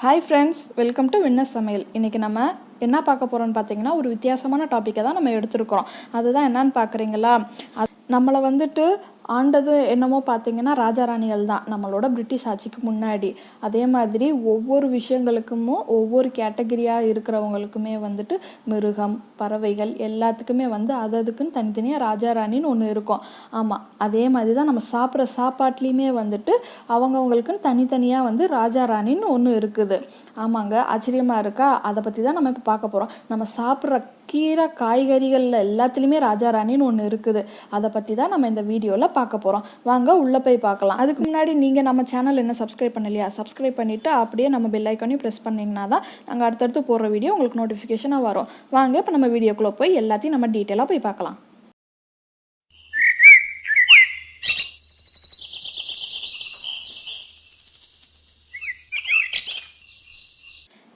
Hi friends, welcome to WinNest Samayal. இன்னைக்கு நம்ம என்ன பார்க்க போறோம்னு பாத்தீங்கன்னா ஒரு வித்தியாசமான டாபிக்கை தான் நம்ம எடுத்துக்கிறோம். அதுதான் என்னன்னு பார்க்கறீங்களா? நம்மள வந்துட்டு ஆண்டது என்னமோ பார்த்தீங்கன்னா ராஜா ராணிகள் தான் நம்மளோட பிரிட்டிஷ் ஆட்சிக்கு முன்னாடி. அதே மாதிரி ஒவ்வொரு விஷயங்களுக்கும் ஒவ்வொரு கேட்டகரியாக இருக்கிறவங்களுக்குமே வந்துட்டு மிருகம் பறவைகள் எல்லாத்துக்குமே வந்து அதுக்குன்னு தனித்தனியாக ராஜா ராணின்னு ஒன்று இருக்கும். ஆமாம், அதே மாதிரி தான் நம்ம சாப்பிட்ற சாப்பாட்லேயுமே வந்துட்டு அவங்கவுங்களுக்குன்னு தனித்தனியாக வந்து ராஜா ராணின்னு ஒன்று இருக்குது. ஆமாங்க, ஆச்சரியமாக இருக்கா? அதை பற்றி தான் நம்ம இப்போ பார்க்க போகிறோம். நம்ம சாப்பிட்ற கீரை காய்கறிகளில் எல்லாத்துலேயுமே ராஜா ராணின்னு ஒன்று இருக்குது. அதை பற்றி தான் நம்ம இந்த வீடியோவில் பார்க்க போகிறோம். வாங்க உள்ளே போய் பார்க்கலாம். அதுக்கு முன்னாடி நீங்கள் நம்ம சேனல் என்ன சப்ஸ்கிரைப் பண்ணலையா? சப்ஸ்கிரைப் பண்ணிவிட்டு அப்படியே நம்ம பெல் ஐக்கானையும் ப்ரெஸ் பண்ணிங்கன்னா தான் நாங்கள் அடுத்தடுத்து போடுற வீடியோ உங்களுக்கு நோட்டிஃபிகேஷனாக வரும். வாங்க இப்போ நம்ம வீடியோக்குள்ளே போய் எல்லாத்தையும் நம்ம டீட்டெயிலாக போய் பார்க்கலாம்.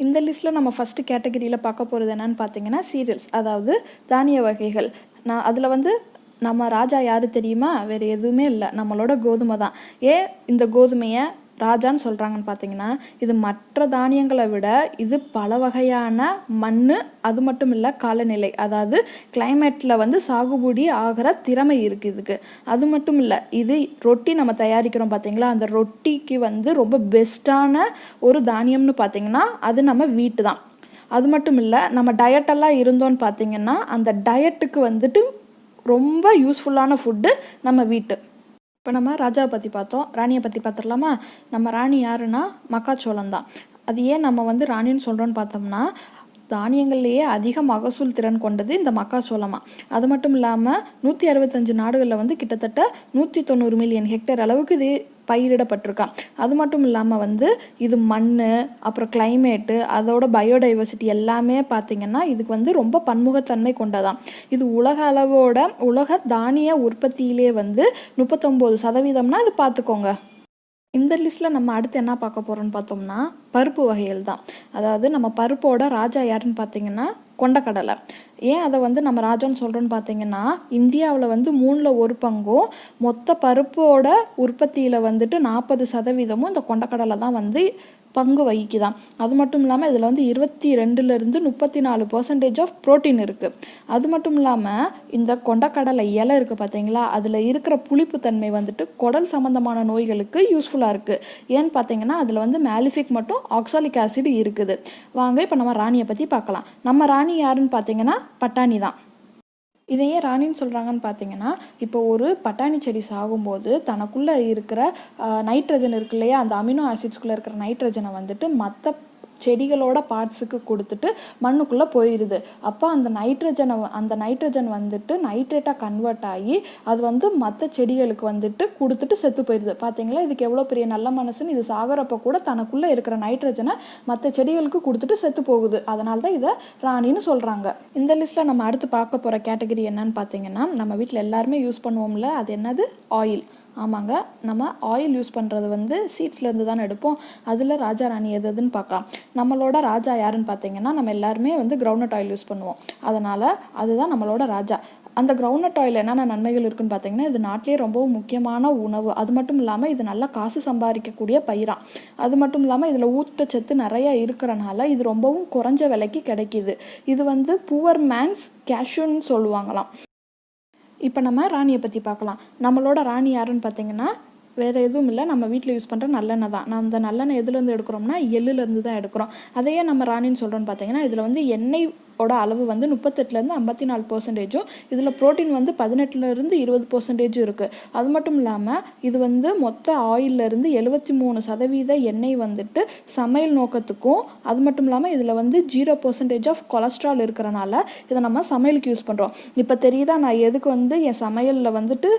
இந்த லிஸ்ட்டில் நம்ம ஃபஸ்ட்டு கேட்டகரியில் பார்க்க போகிறது என்னன்னு பார்த்தீங்கன்னா சீரியல்ஸ், அதாவது தானிய வகைகள். அதில் வந்து நம்ம ராஜா யார் தெரியுமா? வேறு எதுவுமே இல்லை, நம்மளோட கோதுமை தான். ஏன் இந்த கோதுமையை ராஜான்னு சொல்கிறாங்கன்னு பார்த்தீங்கன்னா, இது மற்ற தானியங்களை விட இது பல வகையான மண், அது மட்டும் இல்லை காலநிலை, அதாவது கிளைமேட்டில் வந்து சாகுபடி ஆகிற திறமை இருக்குது இதுக்கு. அது மட்டும் இல்லை, இது ரொட்டி நம்ம தயாரிக்கிறோம் பார்த்தீங்களா, அந்த ரொட்டிக்கு வந்து ரொம்ப பெஸ்ட்டான ஒரு தானியம்னு பார்த்தீங்கன்னா அது நம்ம வீட்டு தான். அது மட்டும் இல்லை, நம்ம டயட்டெல்லாம் இருந்தோன்னு பார்த்தீங்கன்னா அந்த டயட்டுக்கு வந்துட்டு ரொம்ப யூஸ்ஃபுல்லான ஃபுட்டு நம்ம வீட்டு. இப்போ நம்ம ராஜாவை பற்றி பார்த்தோம், ராணியை பற்றி பார்த்துடலாமா? நம்ம ராணி யாருன்னா மக்காச்சோளம் தான். அது ஏன் நம்ம வந்து ராணின்னு சொல்கிறோன்னு பார்த்தோம்னா, தானியங்கள்லேயே அதிக மகசூல் திறன் கொண்டது இந்த மக்காச்சோளமாக. அது மட்டும் இல்லாமல் 165 நாடுகளில் வந்து கிட்டத்தட்ட 190 மில்லியன் ஹெக்டேர் அளவுக்கு இது பயிரிடப்பட்டிருக்கான். அது மட்டும் இல்லாமல் வந்து இது மண், அப்புறம் கிளைமேட்டு, அதோட பயோடைவர்சிட்டி எல்லாமே பார்த்திங்கன்னா இதுக்கு வந்து ரொம்ப பன்முகத்தன்மை கொண்டதான். இது உலக தானிய உற்பத்தியிலே வந்து 39% இது பார்த்துக்கோங்க. இந்த லிஸ்ட்டில் நம்ம அடுத்து என்ன பார்க்க போகிறோன்னு பார்த்தோம்னா பருப்பு வகைகள் தான். அதாவது நம்ம பருப்போட ராஜா யாருன்னு பார்த்தீங்கன்னா கொண்டக்கடலை. ஏன் அதை வந்து நம்ம ராஜான்னு சொல்கிறோன்னு பார்த்தீங்கன்னா, இந்தியாவில் வந்து 1/3 பங்கும் மொத்த பருப்போட உற்பத்தியில் வந்துட்டு 40% இந்த கொண்டக்கடலை தான் வந்து பங்கு வகிக்குதான். அது மட்டும் இல்லாமல் இதில் வந்து 22லேருந்து 34% ஆஃப் ப்ரோட்டீன் இருக்குது. அது மட்டும் இல்லாமல் இந்த கொண்டக்கடலை இலை இருக்குது பார்த்தீங்களா, அதில் இருக்கிற புளிப்புத்தன்மை வந்துட்டு குடல் சம்மந்தமான நோய்களுக்கு யூஸ்ஃபுல்லாக இருக்குது. ஏன்னு பார்த்தீங்கன்னா அதில் வந்து மேலிஃபிக் மற்றும் ஆக்சாலிக் ஆசிட் இருக்குது. வாங்க இப்போ நம்ம ராணியை பற்றி பார்க்கலாம். நம்ம ராணி யாருன்னு பார்த்தீங்கன்னா பட்டாணி தான். இதையே ராணின்னு சொல்கிறாங்கன்னு பார்த்தீங்கன்னா, இப்போ ஒரு பட்டாணி செடி சாகும்போது தனக்குள்ளே இருக்கிற நைட்ரஜன் இருக்கு இல்லையா, அந்த அமினோ ஆசிட்ஸ்குள்ளே இருக்கிற நைட்ரஜனை வந்துட்டு மற்ற செடிகளோட பார்ட்ஸுக்கு கொடுத்துட்டு மண்ணுக்குள்ளே போயிடுது. அப்போ அந்த நைட்ரஜன் வந்துட்டு நைட்ரேட்டாக கன்வெர்ட் ஆகி அது வந்து மற்ற செடிகளுக்கு வந்துட்டு கொடுத்துட்டு செத்து போயிடுது. பார்த்தீங்களா, இதுக்கு எவ்வளோ பெரிய நல்ல மனசுன்னு. இது சாகிறப்ப கூட தனக்குள்ளே இருக்கிற நைட்ரஜனை மற்ற செடிகளுக்கு கொடுத்துட்டு செத்து போகுது. அதனால தான் இதை ராணின்னு சொல்கிறாங்க. இந்த லிஸ்ட்டில் நம்ம அடுத்து பார்க்க போகிற கேட்டகரி என்னன்னு பார்த்தீங்கன்னா, நம்ம வீட்டில் எல்லாருமே யூஸ் பண்ணுவோம்ல, அது என்னது? ஆயில். ஆமாங்க, நம்ம ஆயில் யூஸ் பண்ணுறது வந்து சீட்ஸ்லேருந்து தானே எடுப்போம். அதில் ராஜா ராணி எதுன்னு பார்க்கலாம். நம்மளோட ராஜா யாருன்னு பார்த்தீங்கன்னா, நம்ம எல்லாருமே வந்து கிரவுண்ட்நட் ஆயில் யூஸ் பண்ணுவோம். அதனால் அதுதான் நம்மளோட ராஜா. அந்த கிரவுண்ட்நட் ஆயில் என்னென்ன நன்மைகள் இருக்குன்னு பார்த்தீங்கன்னா, இது நாட்டிலே ரொம்பவும் முக்கியமான உணவு. அது மட்டும் இல்லாமல் இது நல்லா காசு சம்பாதிக்கக்கூடிய பயிராக. அது மட்டும் இல்லாமல் இதில் ஊட்டச்சத்து நிறையா இருக்கிறனால இது ரொம்பவும் குறைஞ்ச விலைக்கு கிடைக்கிது. இது வந்து புவர் மேன்ஸ் கேஷ்யூன்னு சொல்லுவாங்களாம். இப்போ நம்ம ராணியை பற்றி பார்க்கலாம். நம்மளோட ராணி யாருன்னு பார்த்தீங்கன்னா வேறு எதுவும் இல்லை, நம்ம வீட்டில் யூஸ் பண்ணுற நல்லெண்ணெய் தான். நம்ம அந்த நல்லெண்ணெய் எதுலேருந்து எடுக்கிறோம்னா எள்ளுலேருந்து தான் எடுக்கிறோம். அதையே நம்ம ராணின்னு சொல்கிறோன்னு பார்த்தீங்கன்னா, இதில் வந்து எண்ணெயோட அளவு வந்து 38லேருந்து 54%, இதில் ப்ரோட்டீன் வந்து 18லேருந்து 20% இருக்குது. அது மட்டும் இல்லாமல் இது வந்து மொத்த ஆயிலிருந்து 73% எண்ணெய் வந்துட்டு சமையல் நோக்கத்துக்கும், அது மட்டும் இல்லாமல் இதில் வந்து 0% ஆஃப் கொலஸ்ட்ரால் இருக்கிறனால இதை நம்ம சமையலுக்கு யூஸ் பண்ணுறோம். இப்போ தெரியுதா நான் எதுக்கு வந்து என் சமையலில் வந்துட்டு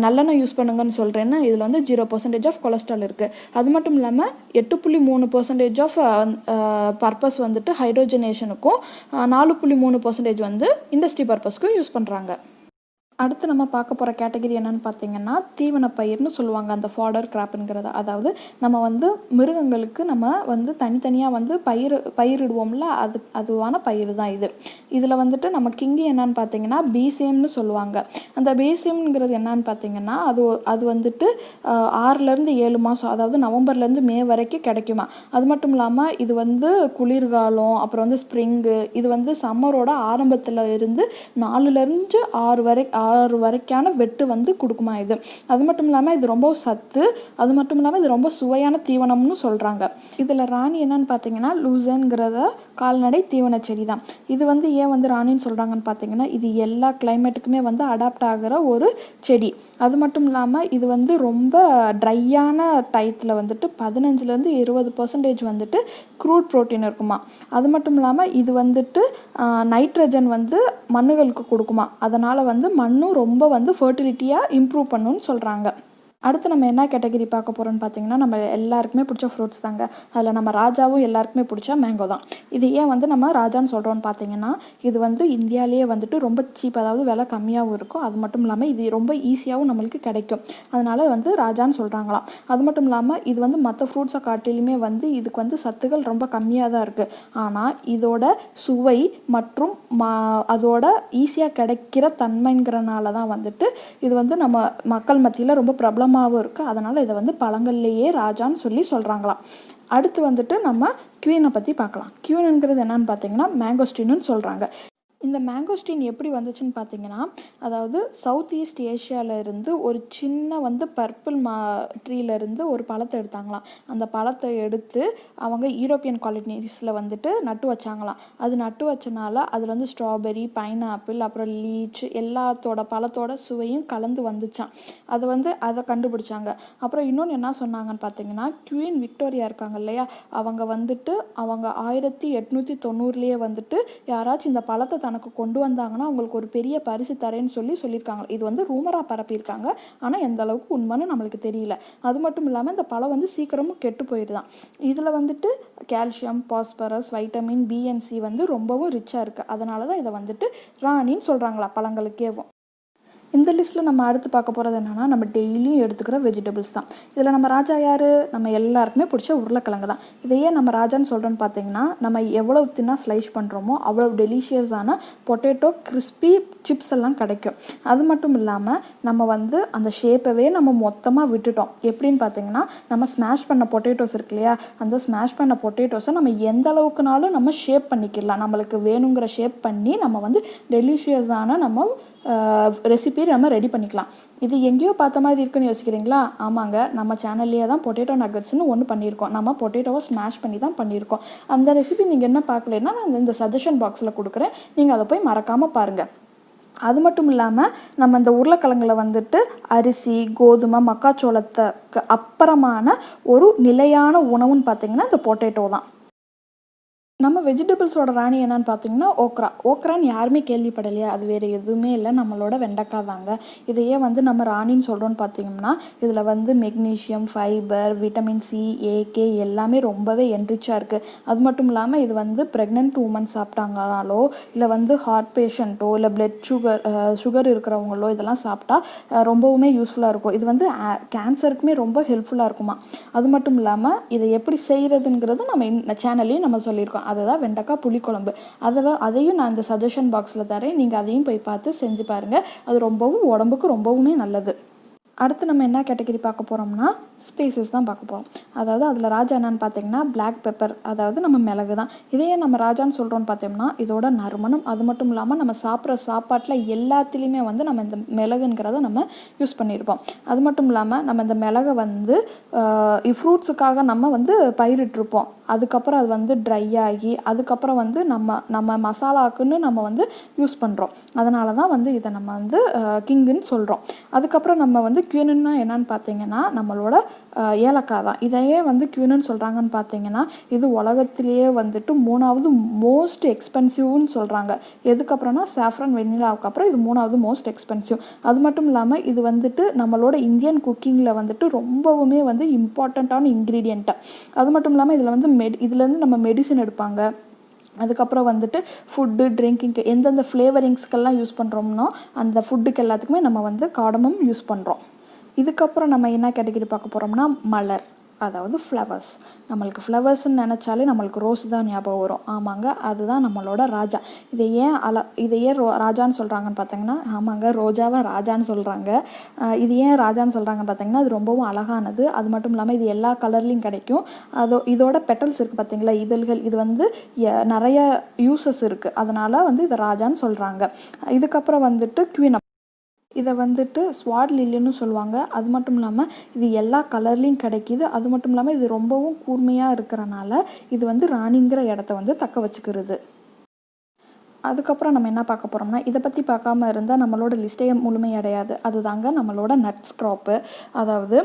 நல்லெண்ணெய் யூஸ் பண்ணுங்கன்னு சொல்கிறேன்னா, இதில் வந்து 0% ஆஃப் கொலஸ்ட்ரால் இருக்குது. அது மட்டும் இல்லாமல் 8.3% ஆஃப் பர்பஸ் வந்துட்டு ஹைட்ரோஜனேஷனுக்கும், 4.3% வந்து இண்டஸ்ட்ரி பர்பஸ்க்கும் யூஸ் பண்ணுறாங்க. அடுத்து நம்ம பார்க்க போகிற கேட்டகரி என்னென்னு பார்த்தீங்கன்னா தீவன பயிர்னு சொல்லுவாங்க. அந்த ஃபாடர் கிராப்புங்கிறத, அதாவது நம்ம வந்து மிருகங்களுக்கு நம்ம வந்து தனித்தனியாக வந்து பயிரிடுவோம்ல, அதுவான பயிர் தான் இது. இதில் வந்துட்டு நம்ம கிங்கி என்னன்னு பார்த்தீங்கன்னா பீசேம்னு சொல்லுவாங்க. அந்த பீசேம்ங்கிறது என்னன்னு பார்த்தீங்கன்னா அது வந்துட்டு 6லேருந்து 7 மாதம், அதாவது நவம்பர்லேருந்து மே வரைக்கும் கிடைக்குமா. அது மட்டும் இல்லாமல் இது வந்து குளிர்காலம், அப்புறம் வந்து ஸ்ப்ரிங்கு, இது வந்து சம்மரோட ஆரம்பத்தில் இருந்து 4லேருந்து 6 வரைக்கான வெட்டு வந்து கொடுக்குமா இது. அது மட்டும் இல்லாமல் இது ரொம்ப சத்து, அது மட்டும் இல்லாமல் இது ரொம்ப சுவையான தீவனம்னு சொல்கிறாங்க. இதில் ராணி என்னன்னு பார்த்தீங்கன்னா லூசர்ன்கிறத கால்நடை தீவன செடி தான். இது வந்து ஏன் வந்து ராணின்னு சொல்கிறாங்கன்னு பார்த்தீங்கன்னா இது எல்லா கிளைமேட்டுக்குமே வந்து அடாப்ட் ஆகிற ஒரு செடி. அது மட்டும் இல்லாமல் இது வந்து ரொம்ப ட்ரையான டயத்தில் வந்துட்டு 15லேருந்து 20% வந்துட்டு க்ரூட் ப்ரோட்டீன் இருக்குமா. அது மட்டும் இல்லாமல் இது வந்துட்டு நைட்ரஜன் வந்து மண்ணுகளுக்கு கொடுக்குமா. அதனால் வந்து மண்ணும் ரொம்ப வந்து ஃபர்டிலிட்டியாக இம்ப்ரூவ் பண்ணுன்னு சொல்கிறாங்க. அடுத்து நம்ம என்ன கேட்டகரி பார்க்க போகிறோன்னு பார்த்தீங்கன்னா நம்ம எல்லாருக்குமே பிடிச்ச ஃப்ரூட்ஸ் தாங்க. அதில் நம்ம ராஜாவும் எல்லாருக்குமே பிடிச்ச மேங்கோ தான். இது ஏன் வந்து நம்ம ராஜான்னு சொல்கிறோன்னு பார்த்தீங்கன்னா இது வந்து இந்தியாவிலேயே வந்துட்டு ரொம்ப சீப், அதாவது விலை கம்மியாகவும் இருக்கும். அது மட்டும் இல்லாமல் இது ரொம்ப ஈஸியாகவும் நம்மளுக்கு கிடைக்கும். அதனால் வந்து ராஜான்னு சொல்கிறாங்களாம். அது மட்டும் இல்லாமல் இது வந்து மற்ற ஃப்ரூட்ஸை காட்டிலுமே வந்து இதுக்கு வந்து சத்துக்கள் ரொம்ப கம்மியாக தான் இருக்குது. ஆனால் இதோட சுவை மற்றும் அதோட ஈஸியாக கிடைக்கிற தன்மைங்கிறனால தான் வந்துட்டு இது வந்து நம்ம மக்கள் மத்தியில் ரொம்ப பிரபலமாகவும் இருக்குது. அதனால் இதை வந்து பழங்கள்லேயே ராஜான்னு சொல்கிறாங்களாம். அடுத்து வந்துட்டு நம்ம குவீனை பற்றி பார்க்கலாம். குவீனுங்கிறது என்னன்னு பார்த்தீங்கன்னா மேங்கோஸ்டீன்னு சொல்கிறாங்க. இந்த மேங்கோஸ்டீன் எப்படி வந்துச்சுன்னு பார்த்தீங்கன்னா அதாவது சவுத் ஈஸ்ட் ஏஷியாவிலேருந்து ஒரு சின்ன வந்து பர்பிள் ட்ரீலேருந்து ஒரு பழத்தை எடுத்தாங்களாம். அந்த பழத்தை எடுத்து அவங்க யூரோப்பியன் காலனிஸில் வந்துட்டு நட்டு வச்சாங்களாம். அது நட்டு வச்சனால அதில் வந்து ஸ்ட்ராபெரி, பைனாப்பிள், அப்புறம் லீச் எல்லாத்தோட பழத்தோட சுவையும் கலந்து வந்துச்சான். அதை கண்டுபிடிச்சாங்க. அப்புறம் இன்னொன்று என்ன சொன்னாங்கன்னு பார்த்தீங்கன்னா குவீன் விக்டோரியா இருக்காங்க இல்லையா, அவங்க 1890 வந்துட்டு யாராச்சும் இந்த பழத்தை தனக்கு கொண்டு வந்தாங்கன்னா அவங்களுக்கு ஒரு பெரிய பரிசு தரேன்னு சொல்லியிருக்காங்க. இது வந்து ரூமராக பரப்பியிருக்காங்க. ஆனால் எந்த அளவுக்கு உண்மைன்னு நம்மளுக்கு தெரியல. அது மட்டும் இல்லாமல் இந்த பழம் வந்து சீக்கிரமும் கெட்டு போயிடுதான். இதில் வந்துட்டு calcium, phosphorus, vitamin B and C வந்து ரொம்பவும் ரிச்சாக இருக்குது. அதனால தான் இதை வந்துட்டு ராணின்னு சொல்கிறாங்களா பழங்களுக்கேவும். இந்த லிஸ்ட்டில் நம்ம அடுத்து பார்க்க போகிறது என்னென்னா நம்ம டெய்லியும் எடுத்துக்கிற வெஜிடபிள்ஸ் தான். இதில் நம்ம ராஜா யார்? நம்ம எல்லாருக்குமே பிடிச்ச உருளைக்கிழங்கு தான். இதையே நம்ம ராஜான்னு சொல்கிறோன்னு பார்த்தீங்கன்னா நம்ம எவ்வளோ தின்னாக ஸ்லைஸ் பண்ணுறோமோ அவ்வளோ டெலிஷியஸான பொட்டேட்டோ கிறிஸ்பி சிப்ஸ் எல்லாம் கிடைக்கும். அது மட்டும் இல்லாமல் நம்ம வந்து அந்த ஷேப்பவே நம்ம மொத்தமாக விட்டுட்டோம். எப்படின்னு பார்த்தீங்கன்னா நம்ம ஸ்மாஷ் பண்ண பொட்டேட்டோஸ் இருக்கு இல்லையா, அந்த ஸ்மாஷ் பண்ண பொட்டேட்டோஸை நம்ம எந்த அளவுக்குனாலும் நம்ம ஷேப் பண்ணிக்கலாம். நம்மளுக்கு வேணுங்கிற ஷேப் பண்ணி நம்ம வந்து டெலிஷியஸான நம்ம ரெசிபி நம்ம ரெடி பண்ணிக்கலாம். இது எங்கேயோ பார்த்த மாதிரி இருக்குன்னு யோசிக்கிறீங்களா? ஆமாங்க, நம்ம சேனல்லையே தான் பொட்டேட்டோ நக்கட்ஸ்னு ஒன்று பண்ணியிருக்கோம். நம்ம பொட்டேட்டோவை ஸ்மாஷ் பண்ணி தான் பண்ணியிருக்கோம். அந்த ரெசிபி நீங்கள் என்ன பார்க்கலன்னா நான் இந்த சஜஷன் பாக்ஸில் கொடுக்குறேன், நீங்கள் அதை போய் மறக்காமல் பாருங்கள். அது மட்டும் இல்லாமல் நம்ம இந்த உருளைக்கிழங்குல வந்துட்டு அரிசி, கோதுமை, மக்காச்சோளத்துக்கு அப்புறமான ஒரு நிலையான உணவுன்னு பார்த்தீங்கன்னா இந்த பொட்டேட்டோ தான். நம்ம வெஜிடபிள்ஸோட ராணி என்னன்னு பார்த்தீங்கன்னா ஓக்ரான்னு யாருமே கேள்விப்படலையா? அது வேறு எதுவுமே இல்லை, நம்மளோட வெண்டைக்காய் தாங்க. இதையே வந்து நம்ம ராணின்னு சொல்கிறோன்னு பார்த்தீங்கன்னா இதில் வந்து magnesium, fibre, vitamin C, AK எல்லாமே ரொம்பவே என்ரிச்சாக இருக்குது. அது மட்டும் இல்லாமல் இது வந்து ப்ரெக்னென்ட் உமன் சாப்பிட்டாங்கனாலோ இல்லை வந்து ஹார்ட் பேஷண்ட்டோ இல்லை பிளட் சுகர் இருக்கிறவங்களோ இதெல்லாம் சாப்பிட்டா ரொம்பவுமே யூஸ்ஃபுல்லாக இருக்கும். இது வந்து கேன்சருக்குமே ரொம்ப ஹெல்ப்ஃபுல்லாக இருக்குமா. அது மட்டும் இல்லாமல் இதை எப்படி செய்கிறதுங்கிறது நம்ம சேனல்லையும் நம்ம சொல்லியிருக்கோம். அதுதான் வெண்டைக்காய் புளிக்குழம்பு. அதையும் நான் இந்த சஜஷன் பாக்ஸில் தரேன், நீங்கள் அதையும் போய் பார்த்து செஞ்சு பாருங்கள். அது ரொம்பவும் உடம்புக்கு ரொம்பவுமே நல்லது. அடுத்து நம்ம என்ன கேட்டகரி பார்க்க போகிறோம்னா ஸ்பைசஸ் தான் பார்க்க போகிறோம். அதாவது அதில் ராஜா என்னன்னு பார்த்தீங்கன்னா பிளாக் பெப்பர், அதாவது நம்ம மிளகு தான். இதையே நம்ம ராஜான்னு சொல்கிறோன்னு பார்த்தோம்னா இதோட நறுமணம், அது மட்டும் இல்லாமல் நம்ம சாப்பிட்ற சாப்பாட்டில் எல்லாத்துலேயுமே வந்து நம்ம இந்த மிளகுங்கிறத நம்ம யூஸ் பண்ணியிருப்போம். அது மட்டும் இல்லாமல் நம்ம இந்த மிளகை வந்து ஃப்ரூட்ஸுக்காக நம்ம வந்து பயிரிட்டிருப்போம். அதுக்கப்புறம் அது வந்து ட்ரை ஆகி அதுக்கப்புறம் வந்து நம்ம மசாலாக்குன்னு நம்ம வந்து யூஸ் பண்ணுறோம். அதனால தான் வந்து இதை நம்ம வந்து கிங்குன்னு சொல்கிறோம். அதுக்கப்புறம் நம்ம வந்து குயினுன்னா என்னன்னு பார்த்தீங்கன்னா நம்மளோட ஏலக்காய் தான். இதையே வந்து குயினுன்னு சொல்கிறாங்கன்னு பார்த்தீங்கன்னா இது உலகத்திலேயே வந்துட்டு 3வது மோஸ்ட் எக்ஸ்பென்சிவ்னு சொல்கிறாங்க. எதுக்கப்புறம்னா சாஃப்ரான், வெண்ணிலாவுக்கு அப்புறம் இது 3வது மோஸ்ட் எக்ஸ்பென்சிவ். அது மட்டும் இல்லாமல் இது வந்துட்டு நம்மளோட இந்தியன் குக்கிங்கில் வந்துட்டு ரொம்பவுமே வந்து இம்பார்ட்டண்ட்டான இன்க்ரீடியண்ட்டு. அது மட்டும் இல்லாமல் இதில் வந்து இதுலேருந்து நம்ம மெடிசன் எடுப்பாங்க, அதுக்கப்புறம் வந்துட்டு ஃபுட்டு ட்ரிங்கிங்க்கு எந்தெந்த ஃப்ளேவரிங்ஸ்க்கெல்லாம் யூஸ் பண்ணுறோம்னோ அந்த ஃபுட்டுக்கு எல்லாத்துக்குமே நம்ம வந்து கார்டமம் யூஸ் பண்ணுறோம். இதுக்கப்புறம் நம்ம என்ன கேட்டகரி பார்க்க போகிறோம்னா மலர், அதாவது ஃப்ளவர்ஸ். நம்மளுக்கு ஃப்ளவர்ஸ்ன்னு நினச்சாலே நம்மளுக்கு ரோஸ் தான் ஞாபகம் வரும். ஆமாங்க, அதுதான் நம்மளோட ராஜா. இதை ஏன் ராஜான்னு சொல்கிறாங்கன்னு பார்த்தீங்கன்னா, ஆமாங்க, ரோஜாவை ராஜான்னு சொல்கிறாங்க. இது ஏன் ராஜான்னு சொல்கிறாங்கன்னு பார்த்தீங்கன்னா, அது ரொம்பவும் அழகானது. அது மட்டும் இல்லாமல் இது எல்லா கலர்லேயும் கிடைக்கும். இதோட பெட்டல்ஸ் இருக்குது பார்த்தீங்களா, இதழ்கள், இது வந்து நிறைய யூசஸ் இருக்குது. அதனால் வந்து இதை ராஜான்னு சொல்கிறாங்க. இதுக்கப்புறம் வந்துட்டு குவீன், இதை வந்துட்டு ஸ்வாட் லில்லின்னு சொல்லுவாங்க. அது மட்டும் இல்லாமல் இது எல்லா கலர்லேயும் கிடைக்கிது. அது மட்டும் இல்லாமல் இது ரொம்பவும் கூர்மையாக இருக்கிறனால இது வந்து ராணிங்கிற இடத்த வந்து தக்க வச்சுக்கிறது. அதுக்கப்புறம் நம்ம என்ன பார்க்க போகிறோம்னா, இதை பற்றி பார்க்காம இருந்தால் நம்மளோட லிஸ்ட்டே முழுமையடையாது. அதுதாங்க நம்மளோட நட்ஸ் க்ராப்பு. அதாவது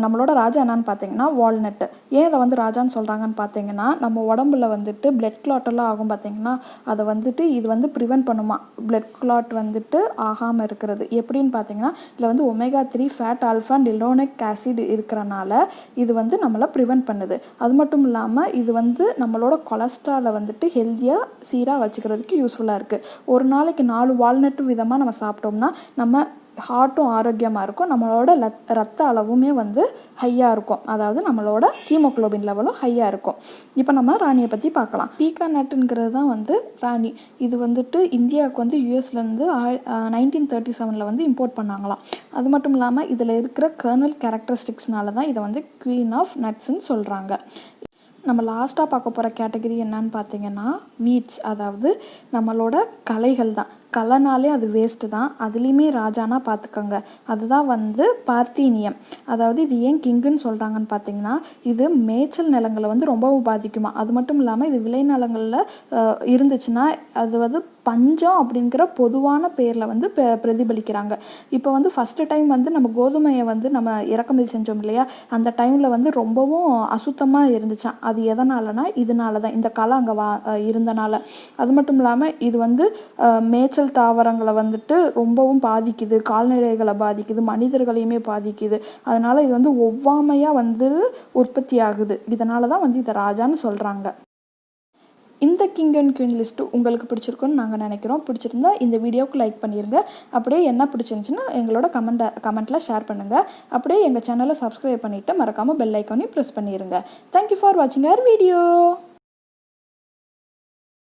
நம்மளோட ராஜா என்னன்னு பார்த்தீங்கன்னா வால்நட்டு. ஏன் இதை வந்து ராஜான்னு சொல்கிறாங்கன்னு பார்த்தீங்கன்னா, நம்ம உடம்புல வந்துட்டு பிளட் கிளாட்டெல்லாம் ஆகும் பார்த்தீங்கன்னா, அதை வந்துட்டு இது வந்து ப்ரிவென்ட் பண்ணுமா, பிளட் கிளாட் வந்துட்டு ஆகாமல் இருக்கிறது. எப்படின்னு பார்த்தீங்கன்னா, இதில் வந்து omega-3 fat alpha linolenic acid இருக்கிறனால இது வந்து நம்மளை ப்ரிவென்ட் பண்ணுது. அது மட்டும் இல்லாமல் இது வந்து நம்மளோட கொலஸ்ட்ராலை வந்துட்டு ஹெல்த்தியாக சீராக வச்சுக்கிறதுக்கு யூஸ்ஃபுல்லாக இருக்குது. ஒரு நாளைக்கு 4 வால்நட்டு விதமாக நம்ம சாப்பிட்டோம்னா நம்ம ஹார்ட்டும் ஆரோக்கியமாக இருக்கும். நம்மளோட ரத்த அளவுமே வந்து ஹையாக இருக்கும். அதாவது நம்மளோட ஹீமோக்ளோபின் லெவலும் ஹையாக இருக்கும். இப்போ நம்ம ராணியை பற்றி பார்க்கலாம். பீகாநட்டுங்கிறது தான் வந்து ராணி. இது வந்துட்டு இந்தியாவுக்கு வந்து யூஎஸ்லேருந்து 1937 வந்து இம்போர்ட் பண்ணாங்களாம். அது மட்டும் இல்லாமல் இதில் இருக்கிற கர்னல் கேரக்டரிஸ்டிக்ஸ்னால தான் இதை வந்து குவீன் ஆஃப் நட்ஸ்ன்னு சொல்கிறாங்க. நம்ம லாஸ்ட்டாக பார்க்க போகிற கேட்டகரி என்னன்னு பார்த்தீங்கன்னா வீட்ஸ், அதாவது நம்மளோட களைகள் தான். களைனாலே அது வேஸ்ட்டு தான். அதுலேயுமே ராஜானா பார்த்துக்கோங்க, அதுதான் வந்து பார்த்தீனியம். அதாவது இது ஏன் கிங்குன்னு சொல்கிறாங்கன்னு பார்த்தீங்கன்னா, இது மேய்ச்சல் நிலங்களை வந்து ரொம்பவும் பாதிக்குமா. அது மட்டும் இல்லாமல் இது விளைநிலங்களில் இருந்துச்சுன்னா அது வந்து பஞ்சம் அப்படிங்கிற பொதுவான பேரில் வந்து பிரதிபலிக்கிறாங்க. இப்போ வந்து ஃபஸ்ட்டு டைம் வந்து நம்ம கோதுமையை வந்து நம்ம இறக்குமதி செஞ்சோம் இல்லையா, அந்த டைமில் வந்து ரொம்பவும் அசுத்தமாக இருந்துச்சான். அது எதனாலனா இதனால தான், இந்த களை அங்கே இருந்தனால. அது மட்டும் இல்லாமல் இது வந்து மேய்ச்சல் தாவரங்களை வந்துட்டு ரொம்பவும் பாதிக்குது, கால்நடைகளை பாதிக்குது, மனிதர்களையுமே பாதிக்குது. அதனால் இது வந்து ஒவ்வாமையாக வந்து உற்பத்தி ஆகுது. இதனால தான் வந்து இதை ராஜான்னு சொல்கிறாங்க. இந்த கிங் அண்ட் குயின் லிஸ்ட்டு உங்களுக்கு பிடிச்சிருக்குன்னு நாங்கள் நினைக்கிறோம். பிடிச்சிருந்தா இந்த வீடியோவுக்கு லைக் பண்ணிடுங்க. அப்படியே என்ன பிடிச்சிருந்துச்சுன்னா எங்களோட கமெண்ட்டில் ஷேர் பண்ணுங்கள். அப்படியே எங்கள் சேனலை சப்ஸ்கிரைப் பண்ணிவிட்டு மறக்காமல் பெல் ஐக்கானையும் ப்ரெஸ் பண்ணிடுங்க. தேங்க்யூ ஃபார் வாட்சிங் அவர் வீடியோ.